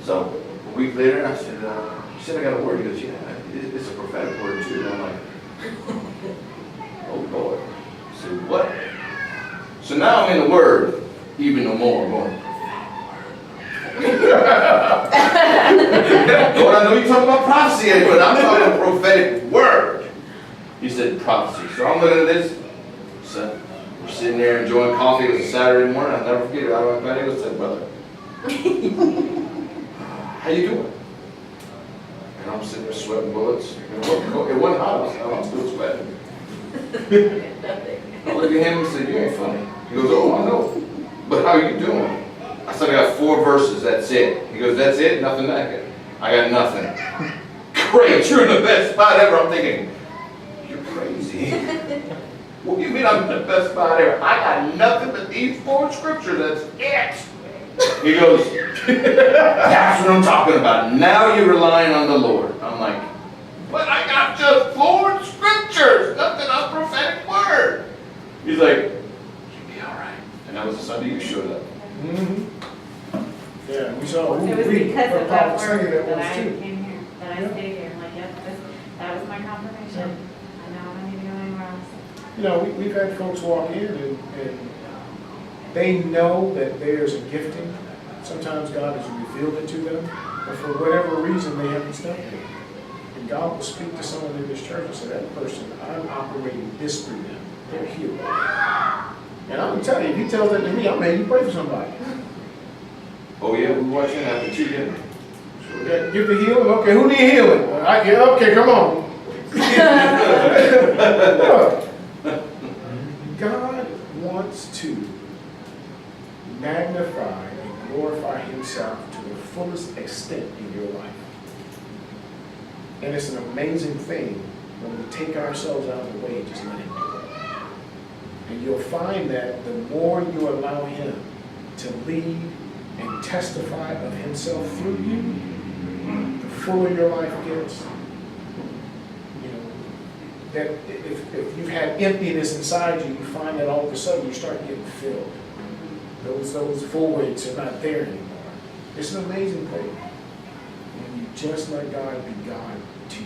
So a week later, I said, you said I got a word. He goes, yeah, it's a prophetic word too. And I'm like, oh, Lord. I said, what? So now I'm in the word even no more. I'm going, Lord, I know you're talking about prophecy, but I'm talking prophetic word. He said prophecy. So I'm looking at this. So we're sitting there enjoying coffee. It was a Saturday morning. I'll never forget it. I went back and said, brother, how you doing? And I'm sitting there sweating bullets. It wasn't hot. I'm still sweating. I looked at him and said, you ain't funny. He goes, oh, I know. But how are you doing? I said, I got 4 verses, that's it. He goes, that's it? Nothing like it. I got nothing. Great, you're in the best spot ever. I'm thinking, you're crazy. What do you mean I'm in the best spot ever? I got nothing but these 4 scriptures, that's it. He goes, that's what I'm talking about. Now you're relying on the Lord. I'm like, but I got just 4 scriptures, nothing on prophetic word. He's like, you'll be all right. And that was the Sunday you showed up. mm-hmm. Yeah, we saw. It was we because of heard that Paul say word that once I too. came here, that I stayed here. Like, yep, that was my confirmation. I know I don't need to go anywhere else. You know, we've had folks walk in and they know that there's a gifting. Sometimes God has revealed it to them, but for whatever reason they haven't stepped in. And God will speak to someone in this church and say, that person, I'm operating this through them. They're healed. And I'm going to tell you, if he tells that to me, I'm made you pray for somebody. Oh yeah, we watched that happen too, didn't we? Okay, give the healing. Okay, who need healing? Yeah, okay, come on. Look, God wants to magnify and glorify himself to the fullest extent in your life. And it's an amazing thing when we take ourselves out of the way and just let him do it. And you'll find that the more you allow him to lead and testify of himself through you, the fuller your life gets. You know, that if you've had emptiness inside you, you find that all of a sudden you start getting filled. Those voids are not there anymore. It's an amazing thing. And you just let God be God to